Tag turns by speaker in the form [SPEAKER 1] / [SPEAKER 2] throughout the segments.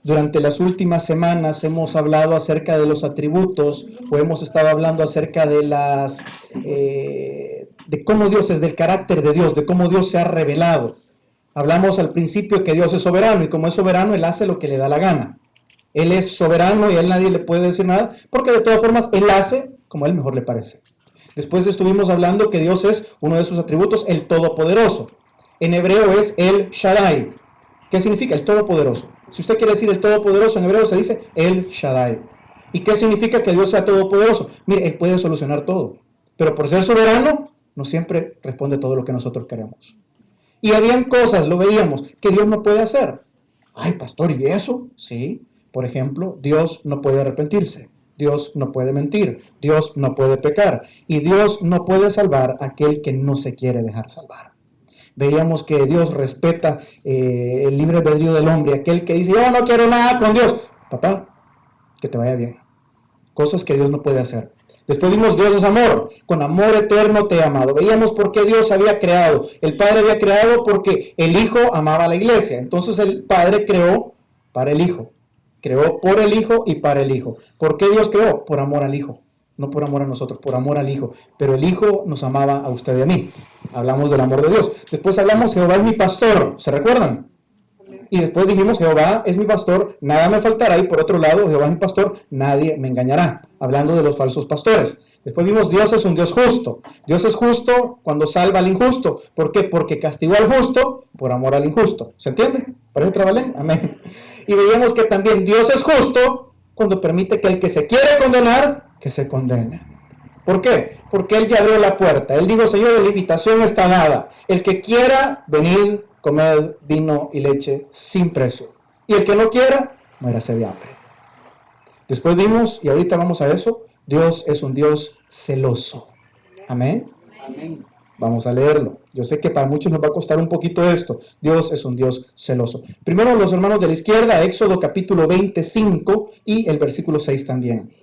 [SPEAKER 1] Durante las últimas semanas hemos hablado acerca de los atributos, o hemos estado hablando acerca de de cómo Dios es, del carácter de Dios, de cómo Dios se ha revelado. Hablamos al principio que Dios es soberano, y como es soberano, Él hace lo que le da la gana. Él es soberano y a Él nadie le puede decir nada, porque de todas formas Él hace como a Él mejor le parece. Después estuvimos hablando que Dios es uno de sus atributos, el Todopoderoso. En hebreo es el Shaddai. ¿Qué significa? El Todopoderoso. Si usted quiere decir el Todopoderoso, en hebreo se dice el Shaddai. ¿Y qué significa que Dios sea todopoderoso? Mire, Él puede solucionar todo, pero por ser soberano, no siempre responde todo lo que nosotros queremos. Y habían cosas, lo veíamos, que Dios no puede hacer. Ay, pastor, ¿y eso? Sí. Por ejemplo, Dios no puede arrepentirse. Dios no puede mentir. Dios no puede pecar. Y Dios no puede salvar a aquel que no se quiere dejar salvar. Veíamos que Dios respeta el libre albedrío del hombre. Aquel que dice, yo no quiero nada con Dios. Papá, que te vaya bien. Cosas que Dios no puede hacer. Después vimos Dios es amor, con amor eterno te he amado. Veíamos por qué Dios había creado. El Padre había creado porque el Hijo amaba a la iglesia. Entonces el Padre creó para el Hijo. Creó por el Hijo y para el Hijo. ¿Por qué Dios creó? Por amor al Hijo. No por amor a nosotros, por amor al Hijo. Pero el Hijo nos amaba a usted y a mí. Hablamos del amor de Dios. Después hablamos, Jehová es mi pastor. ¿Se recuerdan? Y después dijimos, Jehová es mi pastor, nada me faltará. Y por otro lado, Jehová es mi pastor, nadie me engañará. Hablando de los falsos pastores. Después vimos, Dios es un Dios justo. Dios es justo cuando salva al injusto. ¿Por qué? Porque castigó al justo por amor al injusto. ¿Se entiende? ¿Parece trabalén? Amén. Y veíamos que también Dios es justo cuando permite que el que se quiere condenar, que se condene. ¿Por qué? Porque Él ya abrió la puerta. Él dijo, Señor, la invitación está dada. El que quiera, venid, comed vino y leche sin precio. Y el que no quiera, muérase de hambre. Después vimos, y ahorita vamos a eso, Dios es un Dios celoso. Amén. Amén. Vamos a leerlo. Yo sé que para muchos nos va a costar un poquito esto. Dios es un Dios celoso. Primero los hermanos de la izquierda, Éxodo capítulo 25 y el versículo 6 también.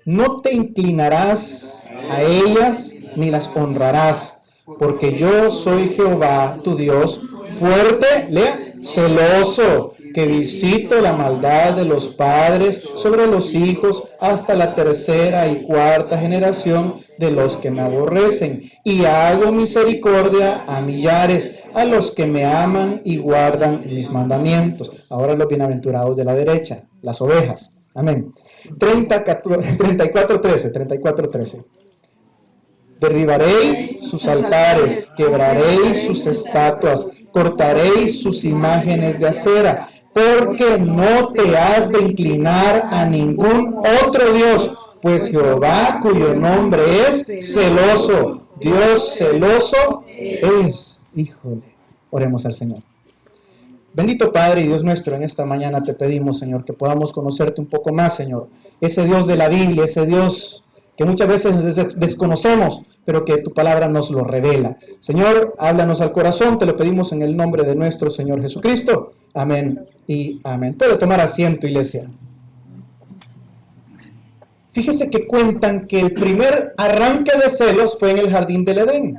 [SPEAKER 1] No te inclinarás a ellas ni las honrarás, porque yo soy Jehová tu Dios, fuerte, lea, celoso, que visito la maldad de los padres sobre los hijos hasta la tercera y cuarta generación de los que me aborrecen, y hago misericordia a millares, a los que me aman y guardan mis mandamientos. Ahora los bienaventurados de la derecha, las ovejas. Amén. 34:13. Derribaréis sus altares, quebraréis sus estatuas, cortaréis sus imágenes de acera, porque no te has de inclinar a ningún otro Dios, pues Jehová, cuyo nombre es celoso, Dios celoso es. Híjole, oremos al Señor. Bendito Padre y Dios nuestro, en esta mañana te pedimos, Señor, que podamos conocerte un poco más, Señor. Ese Dios de la Biblia, ese Dios que muchas veces desconocemos, pero que tu palabra nos lo revela. Señor, háblanos al corazón, te lo pedimos en el nombre de nuestro Señor Jesucristo. Amén y amén. Puede tomar asiento, iglesia. Fíjese que cuentan que el primer arranque de celos fue en el jardín del Edén.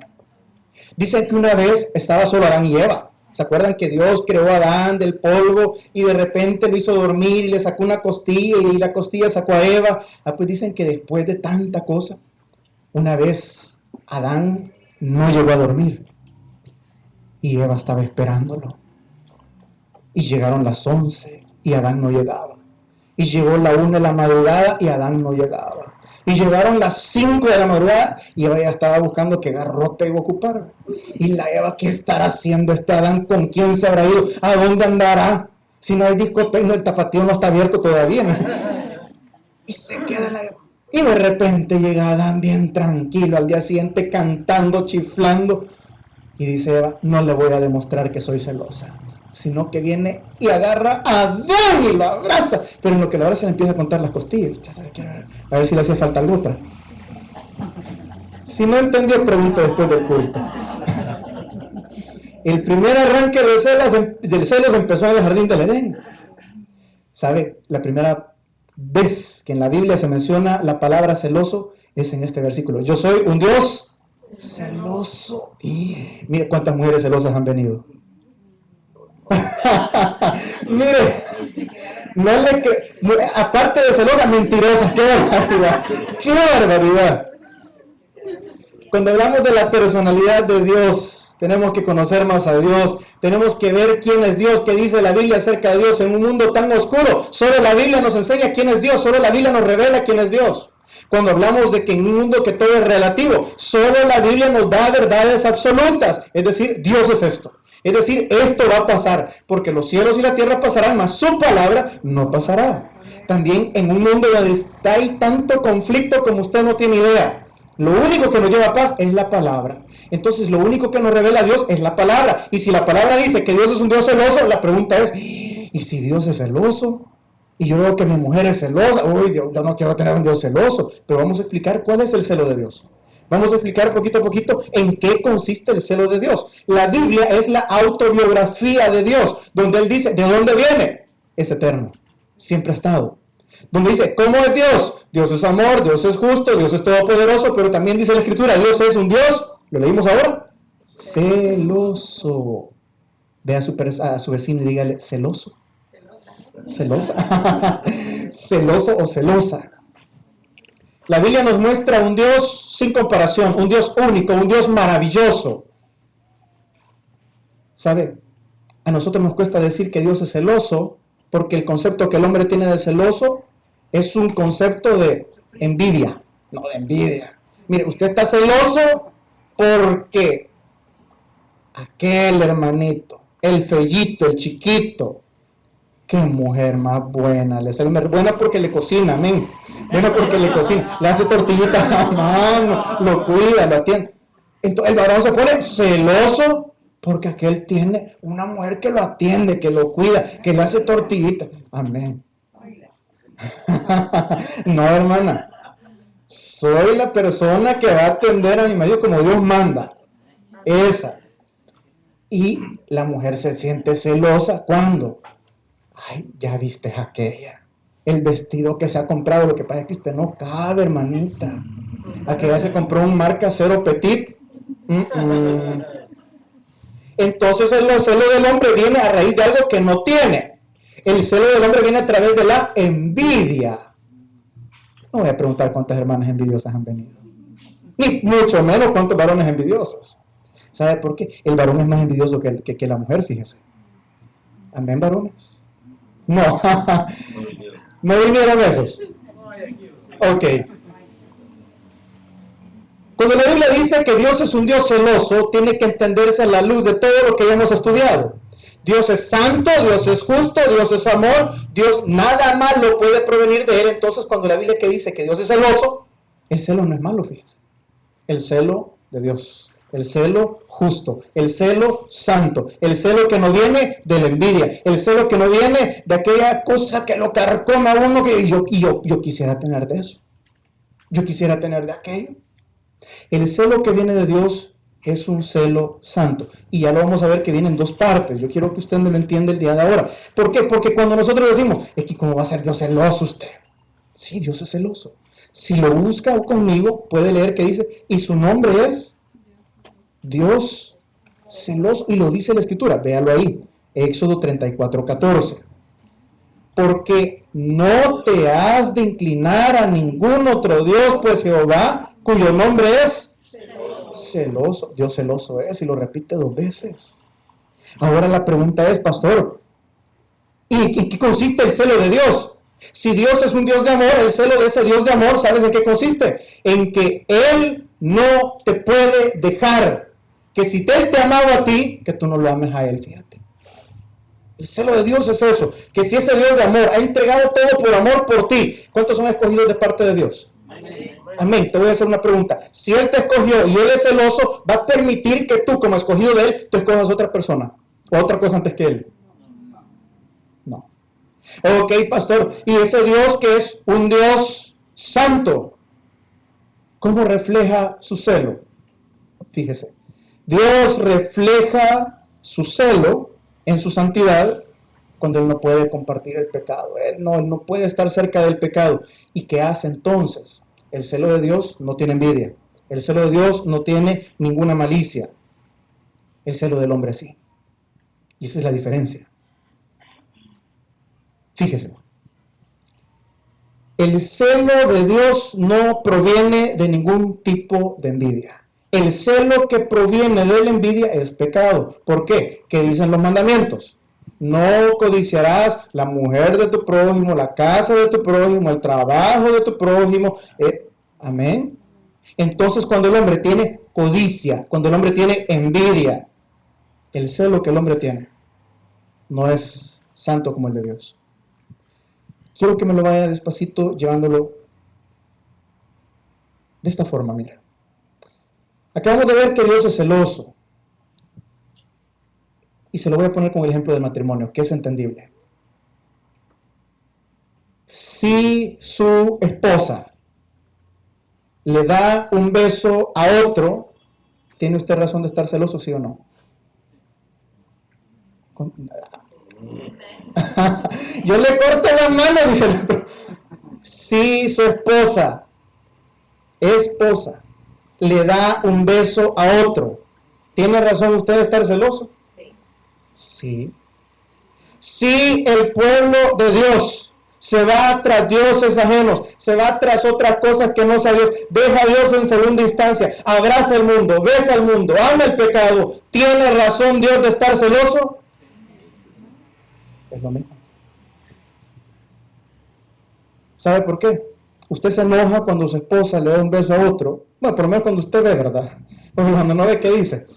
[SPEAKER 1] Dicen que una vez estaba solo Adán y Eva. ¿Se acuerdan que Dios creó a Adán del polvo y de repente lo hizo dormir y le sacó una costilla y la costilla sacó a Eva? Pues dicen que después de tanta cosa, una vez Adán no llegó a dormir y Eva estaba esperándolo. Y llegaron las 11 y Adán no llegaba. Y llegó la 1 de la madrugada y Adán no llegaba. Y llegaron las 5 de la madrugada y Eva ya estaba buscando qué garrote iba a ocupar. Y la Eva, ¿qué estará haciendo este Adán? ¿Con quién se habrá ido? ¿A dónde andará? Si no hay discoteca, no, el tapatío no está abierto todavía, ¿no? Y se queda la Eva. Y de repente llega Adán bien tranquilo, al día siguiente cantando, chiflando. Y dice Eva, no le voy a demostrar que soy celosa, sino que viene y agarra a Adán y lo abraza. Pero en lo que la abraza le empieza a contar las costillas. A ver si le hacía falta algo otra. Si no entendió, pregunta después del culto. El primer arranque del celos empezó en el jardín del Edén. ¿Sabe? La primera vez que en la Biblia se menciona la palabra celoso es en este versículo. Yo soy un Dios celoso. Y mire cuántas mujeres celosas han venido. Mire, aparte de celosa, mentirosa. ¡Qué barbaridad! ¡Qué barbaridad! Cuando hablamos de la personalidad de Dios, tenemos que conocer más a Dios, tenemos que ver quién es Dios, qué dice la Biblia acerca de Dios en un mundo tan oscuro. Solo la Biblia nos enseña quién es Dios, solo la Biblia nos revela quién es Dios. Cuando hablamos de que en un mundo que todo es relativo, solo la Biblia nos da verdades absolutas. Es decir, Dios es esto. Es decir, esto va a pasar, porque los cielos y la tierra pasarán, mas su palabra no pasará. También en un mundo donde hay tanto conflicto como usted no tiene idea. Lo único que nos lleva a paz es la palabra. Entonces, lo único que nos revela a Dios es la palabra. Y si la palabra dice que Dios es un Dios celoso, la pregunta es, ¿y si Dios es celoso? Y yo veo que mi mujer es celosa. Uy, yo no quiero tener un Dios celoso. Pero vamos a explicar cuál es el celo de Dios. Vamos a explicar poquito a poquito en qué consiste el celo de Dios. La Biblia es la autobiografía de Dios, donde Él dice, ¿de dónde viene? Es eterno, siempre ha estado. Donde dice, ¿cómo es Dios? Dios es amor, Dios es justo, Dios es todopoderoso, pero también dice la Escritura, Dios es un Dios, ¿lo leímos ahora? Celoso. Ve a su vecino y dígale, celoso. Celosa. Celoso o celosa. La Biblia nos muestra un Dios sin comparación, un Dios único, un Dios maravilloso. ¿Sabe? A nosotros nos cuesta decir que Dios es celoso, porque el concepto que el hombre tiene de celoso es un concepto de envidia. No, de envidia. Mire, usted está celoso porque aquel hermanito, el fellito, el chiquito, qué mujer más buena. Buena porque le cocina, amén. Buena porque le cocina. Le hace tortillitas a mano, lo cuida, lo atiende. Entonces el varón se pone celoso porque aquel tiene una mujer que lo atiende, que lo cuida, que le hace tortillitas. Amén. No, hermana. Soy la persona que va a atender a mi marido como Dios manda. Esa. Y la mujer se siente celosa. ¿Cuándo? Ay, ya viste aquella. El vestido que se ha comprado, lo que pasa es que usted no cabe, hermanita. Aquella se compró un marca cero petit. Entonces el celo del hombre viene a raíz de algo que no tiene. El celo del hombre viene a través de la envidia. No voy a preguntar cuántas hermanas envidiosas han venido. Ni mucho menos cuántos varones envidiosos. ¿Sabe por qué? El varón es más envidioso que la mujer, fíjese. Amén, varones. No. ¿No vinieron esos? Ok. Cuando la Biblia dice que Dios es un Dios celoso, tiene que entenderse a la luz de todo lo que ya hemos estudiado. Dios es santo, Dios es justo, Dios es amor, Dios nada malo puede provenir de Él. Entonces, cuando la Biblia que dice que Dios es celoso, el celo no es malo, fíjense. El celo de Dios, el celo justo, el celo santo, el celo que no viene de la envidia, el celo que no viene de aquella cosa que lo carcome a uno que yo quisiera tener de eso. Yo quisiera tener de aquello. El celo que viene de Dios es un celo santo. Y ya lo vamos a ver que viene en dos partes. Yo quiero que usted me lo entienda el día de ahora. ¿Por qué? Porque cuando nosotros decimos, es que ¿cómo va a ser Dios celoso usted? Sí, Dios es celoso. Si lo busca conmigo, puede leer que dice, y su nombre es Dios celoso. Y lo dice la Escritura, véalo ahí, Éxodo 34:14. Porque no te has de inclinar a ningún otro Dios, pues Jehová, cuyo nombre es celoso. Dios celoso es, y lo repite 2 veces. Ahora la pregunta es, pastor, ¿y qué consiste el celo de Dios? Si Dios es un Dios de amor, el celo de ese Dios de amor, ¿sabes en qué consiste? En que Él no te puede dejar. Que si Él te ha amado a ti, que tú no lo ames a Él, fíjate. El celo de Dios es eso, que si ese Dios de amor ha entregado todo por amor por ti, ¿cuántos son escogidos de parte de Dios? Amén. Te voy a hacer una pregunta. Si Él te escogió y Él es celoso, ¿va a permitir que tú, como escogido de Él, te escojas a otra persona o otra cosa antes que Él? No. Ok, pastor. Y ese Dios que es un Dios santo, ¿cómo refleja su celo? Fíjese. Dios refleja su celo en su santidad cuando Él no puede compartir el pecado. Él no puede estar cerca del pecado. ¿Y qué hace entonces? El celo de Dios no tiene envidia. El celo de Dios no tiene ninguna malicia. El celo del hombre sí. Y esa es la diferencia. Fíjese. El celo de Dios no proviene de ningún tipo de envidia. El celo que proviene de la envidia es pecado. ¿Por qué? ¿Qué dicen los mandamientos? No codiciarás la mujer de tu prójimo, la casa de tu prójimo, el trabajo de tu prójimo. Amén. Entonces, cuando el hombre tiene codicia, cuando el hombre tiene envidia, el celo que el hombre tiene no es santo como el de Dios. Quiero que me lo vaya despacito llevándolo de esta forma, mira. Acabamos de ver que Dios es celoso. Y se lo voy a poner con el ejemplo del matrimonio, que es entendible. Si su esposa le da un beso a otro, ¿tiene usted razón de estar celoso, sí o no? Yo le corto la mano, dice el otro. Si su esposa le da un beso a otro, ¿tiene razón usted de estar celoso? Sí. Si el pueblo de Dios se va tras dioses ajenos, se va tras otras cosas que no sea Dios, deja a Dios en segunda instancia, abraza el mundo, besa al mundo, ama el pecado, ¿tiene razón Dios de estar celoso? Es lo mismo. ¿Sabe por qué? Usted se enoja cuando su esposa le da un beso a otro. Bueno, por lo menos cuando usted ve, ¿verdad? Porque cuando no ve, ¿qué dice?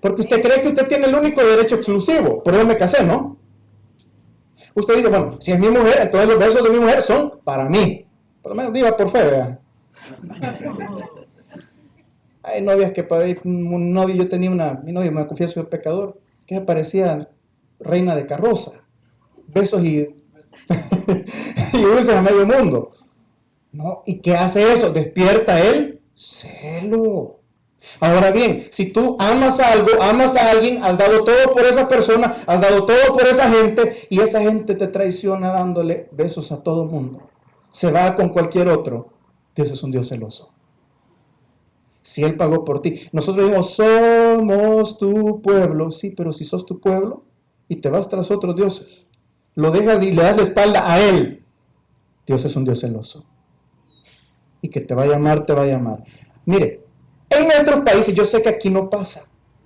[SPEAKER 1] Porque usted cree que usted tiene el único derecho exclusivo. Por eso me casé, ¿no? Usted dice, bueno, si es mi mujer, entonces los besos de mi mujer son para mí. Por lo menos viva por fe, ¿verdad? Hay novias que para un novio, yo tenía mi novio, me confieso, el pecador, que parecía reina de carroza. Besos y dulces a medio mundo. ¿No? ¿Y qué hace eso? Despierta el celo. Ahora bien, si tú amas algo, amas a alguien, has dado todo por esa persona, has dado todo por esa gente, y esa gente te traiciona dándole besos a todo el mundo, se va con cualquier otro, Dios es un Dios celoso. Si Él pagó por ti. Nosotros decimos, somos tu pueblo. Sí, pero si sos tu pueblo y te vas tras otros dioses, lo dejas y le das la espalda a Él, Dios es un Dios celoso. Y que te va a llamar, te va a llamar. Mire, en nuestros países, yo sé que aquí no pasa,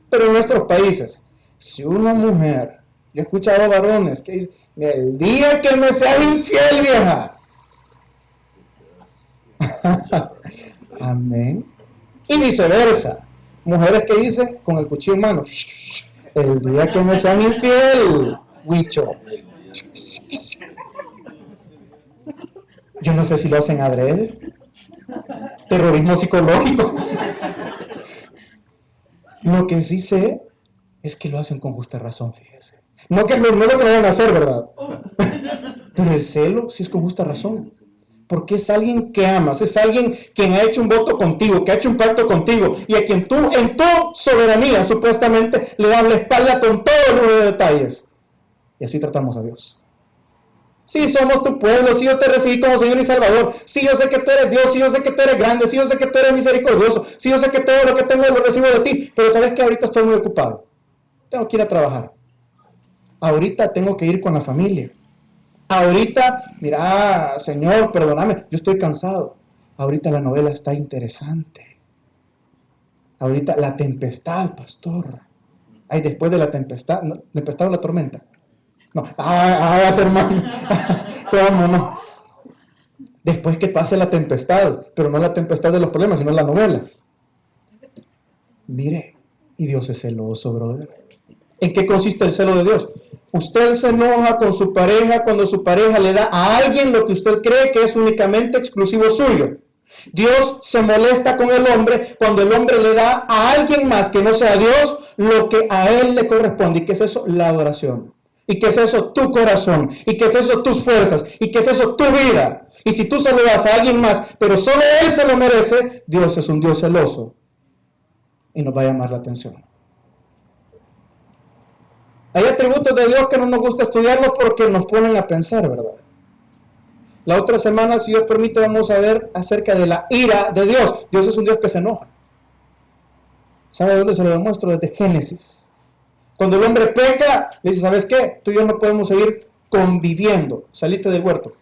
[SPEAKER 1] pero en nuestros países, si una mujer, yo he escuchado varones que dicen, mira, el día que me seas infiel, vieja. Amén. Y viceversa, mujeres que dicen con el cuchillo en mano, el día que me sean infiel, huicho. Yo no sé si lo hacen adrede. Terrorismo psicológico. Lo que sí sé es que lo hacen con justa razón, fíjese. No lo que vayan a hacer, ¿verdad? Pero el celo sí es con justa razón. Porque es alguien que amas, es alguien quien ha hecho un voto contigo, que ha hecho un pacto contigo, y a quien tú, en tu soberanía, supuestamente, le das la espalda con todos los detalles. Y así tratamos a Dios. Sí, somos tu pueblo, sí, yo te recibí como Señor y Salvador, sí, yo sé que tú eres Dios, sí, yo sé que tú eres grande, sí, yo sé que tú eres misericordioso, sí, yo sé que todo lo que tengo lo recibo de ti, pero sabes que ahorita estoy muy ocupado, tengo que ir a trabajar, ahorita tengo que ir con la familia, ahorita, mira, Señor, perdóname, yo estoy cansado, ahorita la novela está interesante, ahorita la tempestad, pastor, ay, después de la tempestad, ¿no? ¿Tempestad o la tormenta? No, va a ser mal. ¿Cómo no? Después que pase la tempestad, pero no la tempestad de los problemas, sino la novela. Mire, y Dios es celoso, brother. ¿En qué consiste el celo de Dios? Usted se enoja con su pareja cuando su pareja le da a alguien lo que usted cree que es únicamente exclusivo suyo. Dios se molesta con el hombre cuando el hombre le da a alguien más que no sea Dios lo que a él le corresponde. ¿Y qué es eso? La adoración. ¿Y qué es eso? Tu corazón. ¿Y qué es eso? Tus fuerzas. ¿Y qué es eso? Tu vida. Y si tú se lo das a alguien más, pero solo él se lo merece, Dios es un Dios celoso. Y nos va a llamar la atención. Hay atributos de Dios que no nos gusta estudiarlos porque nos ponen a pensar, ¿verdad? La otra semana, si Dios permite, vamos a ver acerca de la ira de Dios. Dios es un Dios que se enoja. ¿Sabe de dónde se lo demuestro? Desde Génesis. Cuando el hombre peca, le dice, ¿sabes qué? Tú y yo no podemos seguir conviviendo. Salite del huerto.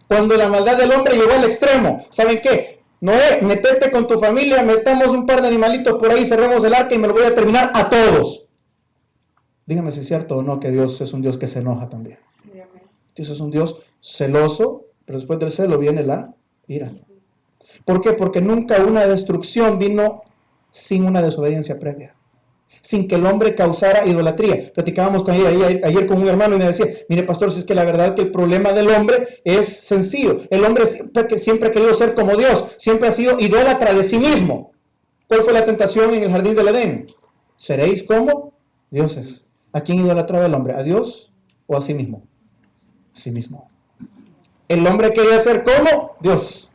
[SPEAKER 1] Cuando la maldad del hombre llegó al extremo, ¿saben qué? Noé, metete con tu familia, metamos un par de animalitos por ahí, cerremos el arca y me lo voy a terminar a todos. Dígame si es cierto o no que Dios es un Dios que se enoja también. Dios es un Dios celoso, pero después del celo viene la ira. ¿Por qué? Porque nunca una destrucción vino sin una desobediencia previa, sin que el hombre causara idolatría. Platicábamos con ayer con un hermano y me decía, mire pastor, si es que la verdad que el problema del hombre es sencillo. El hombre siempre ha querido ser como Dios, siempre ha sido idólatra de sí mismo. ¿Cuál fue la tentación en el jardín del Edén? ¿Seréis como dioses? ¿A quién idolatraba el hombre? ¿A Dios o a sí mismo? A sí mismo. El hombre quería ser como Dios.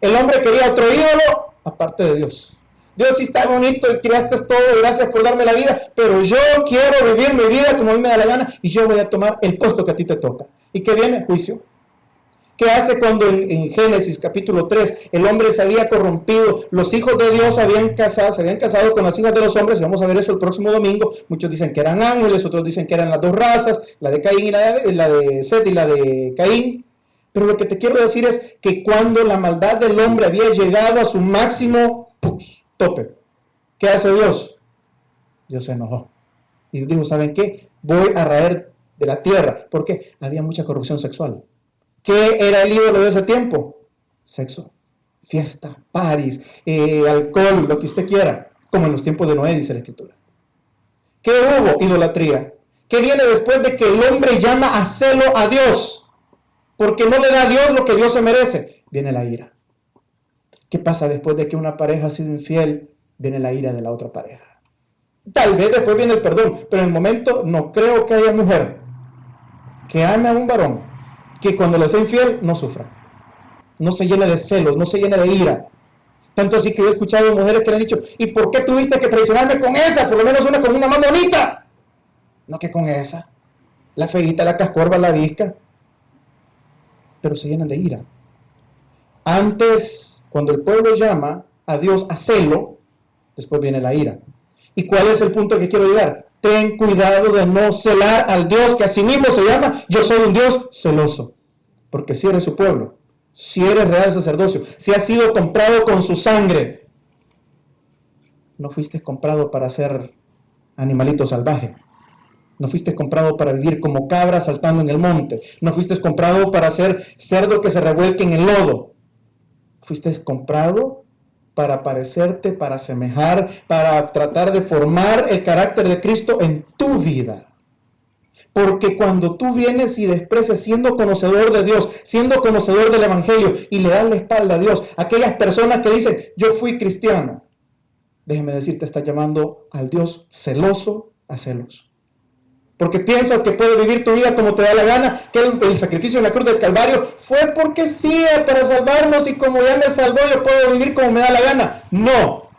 [SPEAKER 1] El hombre quería otro ídolo aparte de Dios. Dios sí está bonito, creaste todo, gracias por darme la vida, pero yo quiero vivir mi vida como a mí me da la gana y yo voy a tomar el puesto que a ti te toca. ¿Y qué viene? Juicio. ¿Qué hace cuando en Génesis capítulo 3 el hombre se había corrompido? Los hijos de Dios se habían casado con las hijas de los hombres, y vamos a ver eso el próximo domingo. Muchos dicen que eran ángeles, otros dicen que eran las dos razas, la de Caín y la de Set y la de Caín. Pero lo que te quiero decir es que cuando la maldad del hombre había llegado a su máximo tope, ¿qué hace Dios? Dios se enojó y dijo, ¿saben qué? Voy a raer de la tierra. ¿Por qué? Había mucha corrupción sexual. ¿Qué era el ídolo de ese tiempo? Sexo, fiesta, paris, alcohol, lo que usted quiera, como en los tiempos de Noé, dice la Escritura. ¿Qué hubo? Idolatría. ¿Qué viene después de que el hombre llama a celo a Dios? Porque no le da a Dios lo que Dios se merece. Viene la ira. ¿Qué pasa después de que una pareja ha sido infiel? Viene la ira de la otra pareja. Tal vez después viene el perdón, pero en el momento no creo que haya mujer que ame a un varón que cuando le sea infiel no sufra, no se llene de celos, no se llene de ira. Tanto así que yo he escuchado mujeres que le han dicho, ¿y por qué tuviste que traicionarme con esa? Por lo menos una con una más bonita. No que con esa. La feíta, la cascorba, la visca. Pero se llenan de ira. Antes, cuando el pueblo llama a Dios a celo, después viene la ira. ¿Y cuál es el punto al que quiero llegar? Ten cuidado de no celar al Dios que a sí mismo se llama, yo soy un Dios celoso. Porque si eres su pueblo, si eres real sacerdocio, si has sido comprado con su sangre, no fuiste comprado para ser animalito salvaje. No fuiste comprado para vivir como cabra saltando en el monte. No fuiste comprado para ser cerdo que se revuelque en el lodo. Fuiste comprado para parecerte, para asemejar, para tratar de formar el carácter de Cristo en tu vida. Porque cuando tú vienes y desprecias siendo conocedor de Dios, siendo conocedor del Evangelio y le das la espalda a Dios, aquellas personas que dicen, yo fui cristiano, déjeme decirte, está llamando al Dios celoso a celos. Porque piensas que puedes vivir tu vida como te da la gana, que el sacrificio en la cruz del Calvario fue porque sí, para salvarnos y como ya me salvó yo puedo vivir como me da la gana. No.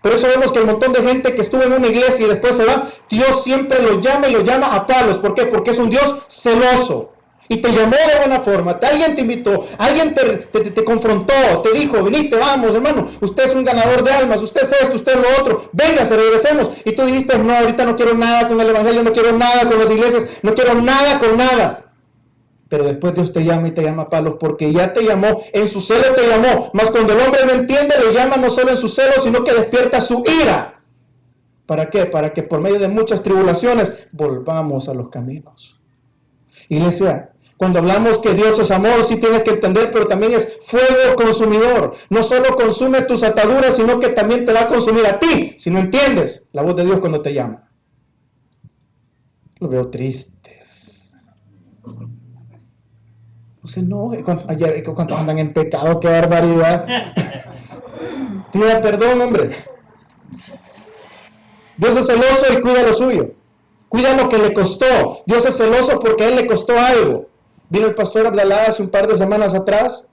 [SPEAKER 1] Por eso vemos que el montón de gente que estuvo en una iglesia y después se va, Dios siempre lo llama y lo llama a palos. ¿Por qué? Porque es un Dios celoso. Y te llamó de buena forma, alguien te invitó, alguien te confrontó, te dijo, venite, vamos hermano, usted es un ganador de almas, usted es esto, usted es lo otro, véngase, regresemos. Y tú dijiste, no, ahorita no quiero nada con el Evangelio, no quiero nada con las iglesias, no quiero nada con nada. Pero después Dios te llama y te llama a palos porque ya te llamó, en su celo te llamó, mas cuando el hombre no entiende, le llama no solo en su celo, sino que despierta su ira. ¿Para qué? Para que por medio de muchas tribulaciones volvamos a los caminos. Iglesia, cuando hablamos que Dios es amor, sí tienes que entender, pero también es fuego consumidor. No solo consume tus ataduras, sino que también te va a consumir a ti, si no entiendes la voz de Dios cuando te llama. Lo veo tristes. No sé, no, ¿cuántos andan en pecado? ¡Qué barbaridad! Pida perdón, hombre. Dios es celoso y cuida lo suyo. Cuida lo que le costó. Dios es celoso porque a él le costó algo. Vino el pastor Abdalá hace un par de semanas atrás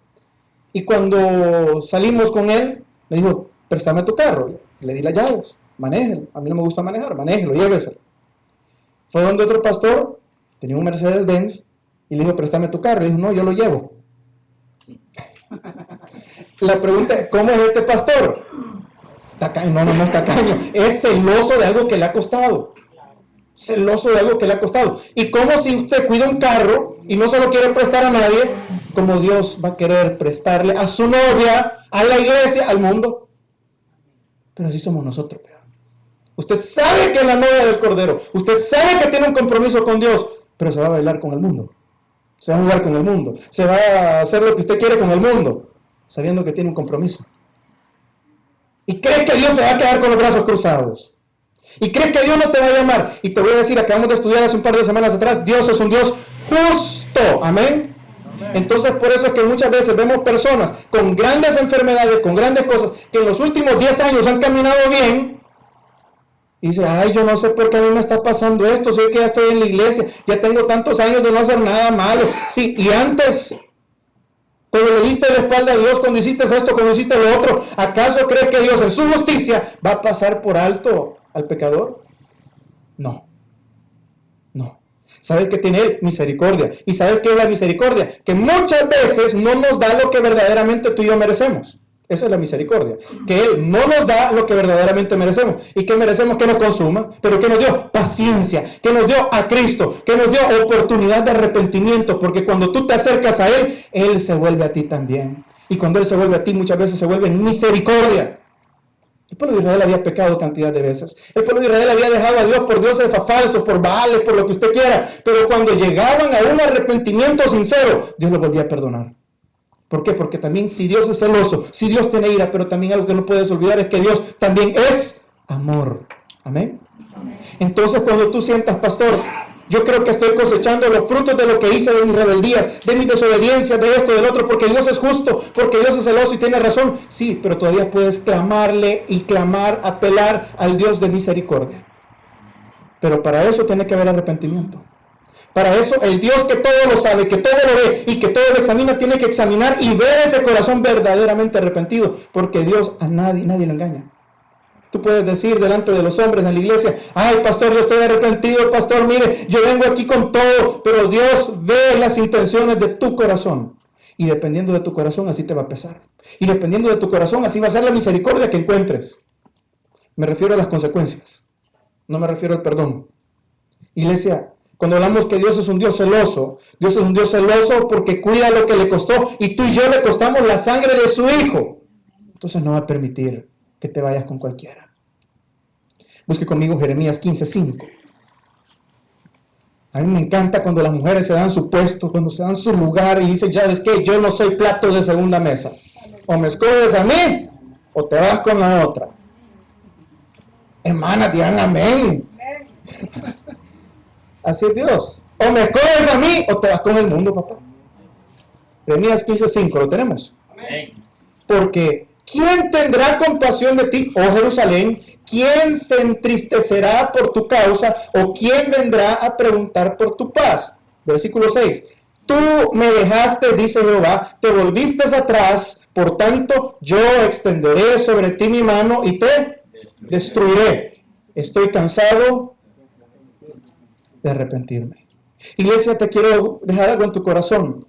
[SPEAKER 1] y cuando salimos con él, me dijo, préstame tu carro. Le di las llaves, manéjelo. A mí no me gusta manejar, manéjelo, lléveselo. Fue donde otro pastor, tenía un Mercedes-Benz, y le dijo, préstame tu carro. Le dijo, no, yo lo llevo. Sí. La pregunta es, ¿cómo es este pastor? Tacaño, no es tacaño, es celoso de algo que le ha costado. celoso de algo que le ha costado. Y como si usted cuida un carro y no se lo quiere prestar a nadie, como Dios va a querer prestarle a su novia, a la iglesia, al mundo. Pero así somos nosotros. Usted sabe que es la novia del Cordero. Usted sabe que tiene un compromiso con Dios, pero se va a bailar con el mundo. Se va a jugar con el mundo. Se va a hacer lo que usted quiere con el mundo, sabiendo que tiene un compromiso. Y cree que Dios se va a quedar con los brazos cruzados. Y cree que Dios no te va a llamar. Y te voy a decir, acabamos de estudiar hace un par de semanas atrás, Dios es un Dios justo. Amén. Entonces por eso es que muchas veces vemos personas con grandes enfermedades, con grandes cosas, que en los últimos 10 años han caminado bien. Y dice, ay, yo no sé por qué a mí me está pasando esto, sé que ya estoy en la iglesia, ya tengo tantos años de no hacer nada malo. Sí, y antes, cuando le diste la espalda a Dios, cuando hiciste esto, cuando hiciste lo otro, ¿acaso cree que Dios en su justicia va a pasar por alto al pecador? No, no. ¿Sabes que tiene Él? Misericordia. ¿Y sabes qué es la misericordia? Que muchas veces no nos da lo que verdaderamente tú y yo merecemos. Esa es la misericordia, que Él no nos da lo que verdaderamente merecemos. ¿Y qué merecemos? Que nos consuma, pero que nos dio paciencia, que nos dio a Cristo, que nos dio oportunidad de arrepentimiento, porque cuando tú te acercas a Él, Él se vuelve a ti también. Y cuando Él se vuelve a ti, muchas veces se vuelve en misericordia. El pueblo de Israel había pecado cantidad de veces. El pueblo de Israel había dejado a Dios por dioses falsos, por Baales, por lo que usted quiera. Pero cuando llegaban a un arrepentimiento sincero, Dios los volvía a perdonar. ¿Por qué? Porque también si Dios es celoso, si Dios tiene ira, pero también algo que no puedes olvidar es que Dios también es amor. Amén. Entonces cuando tú sientas, pastor, yo creo que estoy cosechando los frutos de lo que hice de mis rebeldías, de mis desobediencias, de esto, del otro, porque Dios es justo, porque Dios es celoso y tiene razón. Sí, pero todavía puedes clamarle y clamar, apelar al Dios de misericordia. Pero para eso tiene que haber arrepentimiento. Para eso el Dios que todo lo sabe, que todo lo ve y que todo lo examina, tiene que examinar y ver ese corazón verdaderamente arrepentido, porque Dios a nadie lo engaña. Tú puedes decir delante de los hombres en la iglesia, ay pastor, yo estoy arrepentido, pastor, mire, yo vengo aquí con todo, pero Dios ve las intenciones de tu corazón. Y dependiendo de tu corazón, así te va a pesar. Y dependiendo de tu corazón, así va a ser la misericordia que encuentres. Me refiero a las consecuencias, no me refiero al perdón. Iglesia, cuando hablamos que Dios es un Dios celoso porque cuida lo que le costó y tú y yo le costamos la sangre de su Hijo. Entonces no va a permitir que te vayas con cualquiera. Busque conmigo Jeremías 15:5. A mí me encanta cuando las mujeres se dan su puesto, cuando se dan su lugar y dicen, ya ves que yo no soy plato de segunda mesa. O me escoges a mí o te vas con la otra. Hermanas, digan amén. Así es Dios. O me escoges a mí o te vas con el mundo, papá. Jeremías 15:5, ¿lo tenemos? Amén. Porque ¿quién tendrá compasión de ti, oh Jerusalén? ¿Quién se entristecerá por tu causa? ¿O quién vendrá a preguntar por tu paz? Versículo 6. Tú me dejaste, dice Jehová, te volviste atrás, por tanto yo extenderé sobre ti mi mano y te destruiré. Estoy cansado de arrepentirme. Iglesia, te quiero dejar algo en tu corazón.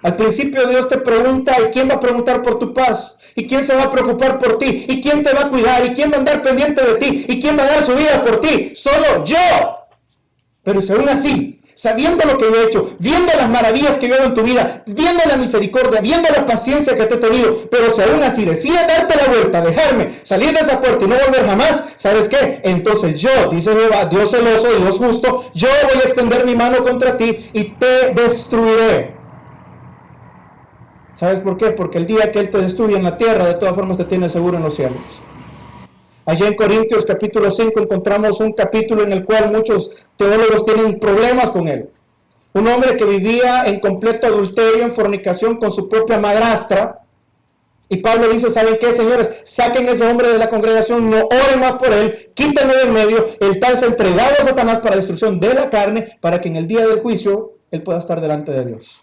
[SPEAKER 1] Al principio Dios te pregunta, ¿y quién va a preguntar por tu paz? ¿Y quién se va a preocupar por ti? ¿Y quién te va a cuidar? ¿Y quién va a andar pendiente de ti? ¿Y quién va a dar su vida por ti? Solo yo. Pero si aún así, sabiendo lo que yo he hecho, viendo las maravillas que yo hago en tu vida, viendo la misericordia, viendo la paciencia que te he tenido, pero si aún así decides darte la vuelta, dejarme salir de esa puerta y no volver jamás, ¿sabes qué? Entonces yo, dice Jehová, Dios celoso y Dios justo, yo voy a extender mi mano contra ti y te destruiré. ¿Sabes por qué? Porque el día que Él te destruye en la tierra, de todas formas te tiene seguro en los cielos. Allá en Corintios capítulo 5 encontramos un capítulo en el cual muchos teólogos tienen problemas con él. Un hombre que vivía en completo adulterio, en fornicación con su propia madrastra. Y Pablo dice, ¿saben qué, señores? Saquen a ese hombre de la congregación, no oren más por él, quítenlo de en medio, el tal se ha entregado a Satanás para destrucción de la carne, para que en el día del juicio él pueda estar delante de Dios.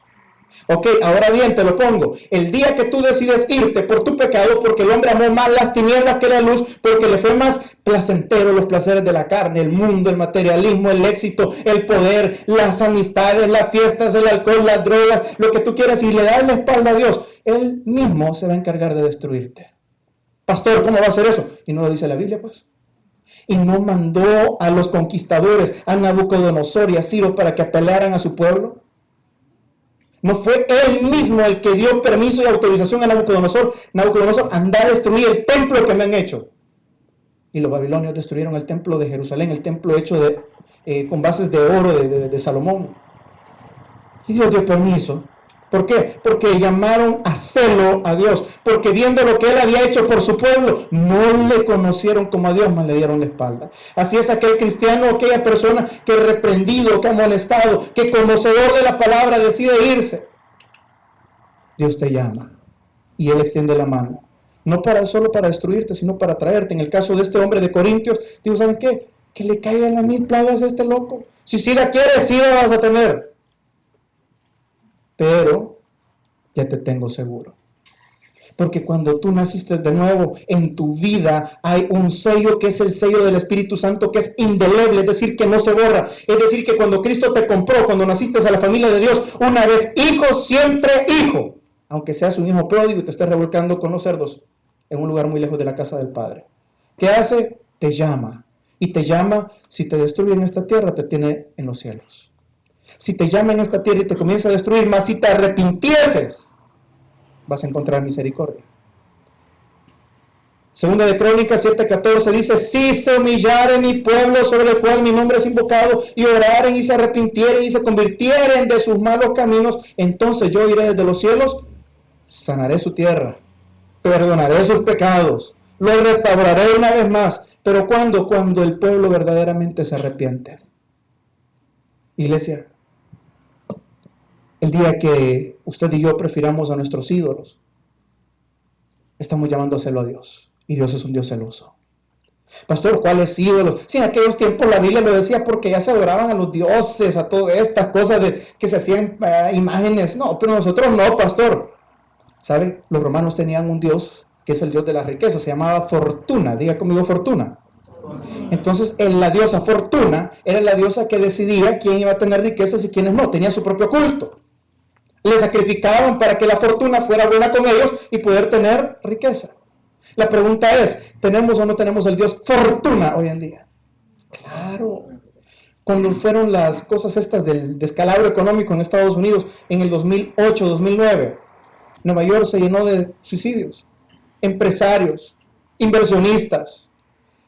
[SPEAKER 1] Ok, ahora bien, te lo pongo. El día que tú decides irte por tu pecado, porque el hombre amó más las tinieblas que la luz, porque le fue más placentero los placeres de la carne, el mundo, el materialismo, el éxito, el poder, las amistades, las fiestas, el alcohol, las drogas, lo que tú quieras, y le das la espalda a Dios, Él mismo se va a encargar de destruirte. Pastor, ¿cómo va a hacer eso? Y no lo dice la Biblia, pues. Y no mandó a los conquistadores, a Nabucodonosor y a Ciro, para que apelaran a su pueblo. No fue él mismo el que dio permiso y autorización a Nabucodonosor. Nabucodonosor, anda a destruir el templo que me han hecho. Y los babilonios destruyeron el templo de Jerusalén, el templo hecho con bases de oro de Salomón. Y Dios dio permiso. ¿Por qué? Porque llamaron a celo a Dios. Porque viendo lo que él había hecho por su pueblo, no le conocieron como a Dios, mas le dieron la espalda. Así es aquel cristiano, aquella persona que reprendido, que ha molestado, que conocedor de la palabra decide irse. Dios te llama y él extiende la mano. No solo para destruirte, sino para traerte. En el caso de este hombre de Corintios, digo, ¿saben qué? Que le caigan las 1000 plagas a este loco. Si sí la quieres, sí la vas a tener. Pero ya te tengo seguro. Porque cuando tú naciste de nuevo, en tu vida hay un sello que es el sello del Espíritu Santo, que es indeleble, es decir, que no se borra. Es decir, que cuando Cristo te compró, cuando naciste a la familia de Dios, una vez hijo, siempre hijo. Aunque seas un hijo pródigo y te estés revolcando con los cerdos en un lugar muy lejos de la casa del Padre. ¿Qué hace? Te llama. Y te llama, si te destruye en esta tierra, te tiene en los cielos. Si te llama en esta tierra y te comienza a destruir, más si te arrepintieses, vas a encontrar misericordia. Segunda de Crónicas 7:14 dice, si se humillare mi pueblo sobre el cual mi nombre es invocado, y oraren y se arrepintieren y se convirtieren de sus malos caminos, entonces yo iré desde los cielos, sanaré su tierra, perdonaré sus pecados, los restauraré una vez más. ¿Pero cuándo? Cuando el pueblo verdaderamente se arrepiente. Iglesia, el día que usted y yo prefiramos a nuestros ídolos, estamos llamando a celo a Dios. Y Dios es un Dios celoso. Pastor, ¿cuáles ídolos? Sí, en aquellos tiempos la Biblia lo decía porque ya se adoraban a los dioses, a todas estas cosas que se hacían imágenes. No, pero nosotros no, pastor. ¿Sabe? Los romanos tenían un Dios que es el Dios de la riqueza, se llamaba Fortuna. Diga conmigo Fortuna. Entonces, la diosa Fortuna era la diosa que decidía quién iba a tener riquezas y quiénes no. Tenía su propio culto. Le sacrificaban para que la fortuna fuera buena con ellos y poder tener riqueza. La pregunta es, ¿tenemos o no tenemos el Dios Fortuna hoy en día? Claro. Cuando fueron las cosas estas del descalabro económico en Estados Unidos en el 2008-2009, Nueva York se llenó de suicidios. Empresarios, inversionistas,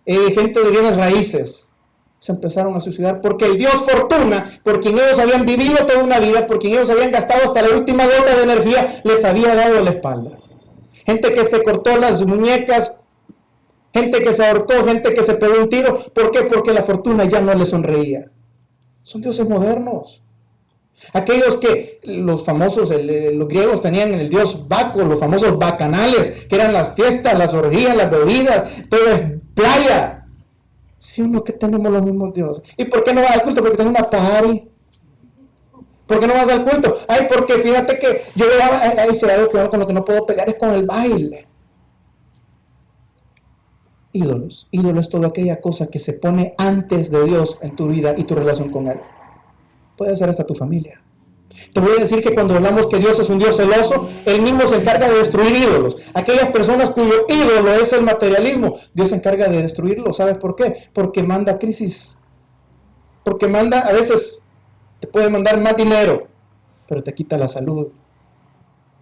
[SPEAKER 1] gente de bienes raíces, se empezaron a suicidar porque el Dios Fortuna, por quien ellos habían vivido toda una vida, por quien ellos habían gastado hasta la última gota de energía, les había dado la espalda. Gente que se cortó las muñecas, gente que se ahorcó, gente que se pegó un tiro. ¿Por qué? Porque la fortuna ya no les sonreía. Son dioses modernos. Aquellos que los famosos, los griegos tenían el dios Baco, los famosos bacanales, que eran las fiestas, las orgías, las bebidas, todo es playa. Sí, uno que tenemos los mismos dioses. ¿Y por qué no vas al culto? Porque tengo una party. ¿Por qué no vas al culto? Ay, porque fíjate que yo veo algo con lo que no puedo pelear es con el baile. Ídolos. Ídolo es toda aquella cosa que se pone antes de Dios en tu vida y tu relación con Él. Puede ser hasta tu familia. Te voy a decir que cuando hablamos que Dios es un Dios celoso, Él mismo se encarga de destruir ídolos. Aquellas personas cuyo ídolo es el materialismo, Dios se encarga de destruirlo. ¿Sabes por qué? Porque manda crisis. Porque manda, a veces te puede mandar más dinero, pero te quita la salud.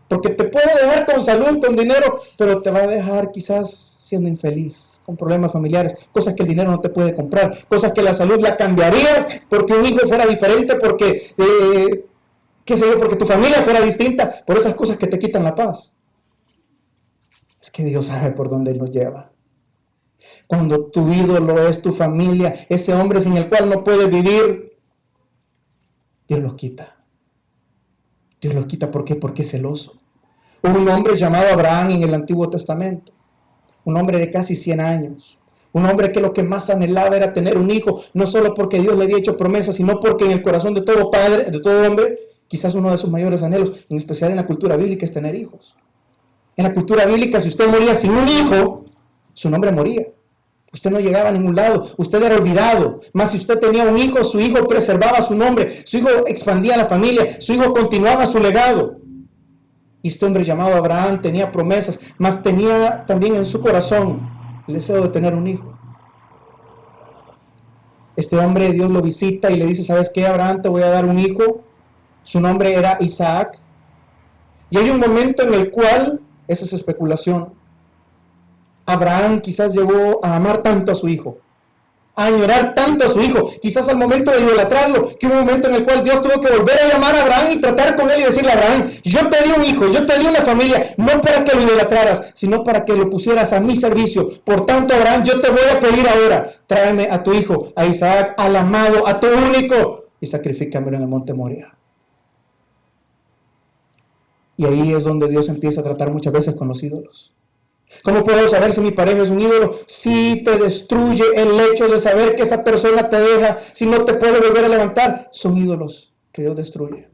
[SPEAKER 1] Porque te puede dejar con salud, con dinero, pero te va a dejar quizás siendo infeliz, con problemas familiares, cosas que el dinero no te puede comprar, cosas que la salud la cambiarías porque un hijo fuera diferente, porque qué sé yo, porque tu familia fuera distinta, por esas cosas que te quitan la paz. Es que Dios sabe por dónde Él nos lleva. Cuando tu ídolo es tu familia, ese hombre sin el cual no puedes vivir, Dios los quita. Dios los quita, ¿por qué? Porque es celoso. Hubo un hombre llamado Abraham en el Antiguo Testamento, un hombre de casi 100 años. Un hombre que lo que más anhelaba era tener un hijo, no solo porque Dios le había hecho promesas, sino porque en el corazón de todo padre, de todo hombre, quizás uno de sus mayores anhelos, en especial en la cultura bíblica, es tener hijos. En la cultura bíblica, si usted moría sin un hijo, su nombre moría. Usted no llegaba a ningún lado, usted era olvidado. Más si usted tenía un hijo, su hijo preservaba su nombre, su hijo expandía la familia, su hijo continuaba su legado. Y este hombre llamado Abraham tenía promesas, mas tenía también en su corazón el deseo de tener un hijo. Este hombre, Dios lo visita y le dice, ¿sabes qué, Abraham? Te voy a dar un hijo. Su nombre era Isaac. Y hay un momento en el cual, esa es especulación, Abraham quizás llegó a amar tanto a su hijo, a añorar tanto a su hijo, quizás al momento de idolatrarlo, que hubo un momento en el cual Dios tuvo que volver a llamar a Abraham y tratar con él y decirle, Abraham, yo te di un hijo, yo te di una familia, no para que lo idolatraras, sino para que lo pusieras a mi servicio. Por tanto, Abraham, yo te voy a pedir ahora, tráeme a tu hijo, a Isaac, al amado, a tu único, y sacrifícamelo en el monte Moria. Y ahí es donde Dios empieza a tratar muchas veces con los ídolos. ¿Cómo puedo saber si mi pareja es un ídolo? Si te destruye el hecho de saber que esa persona te deja, si no te puede volver a levantar, son ídolos que Dios destruye.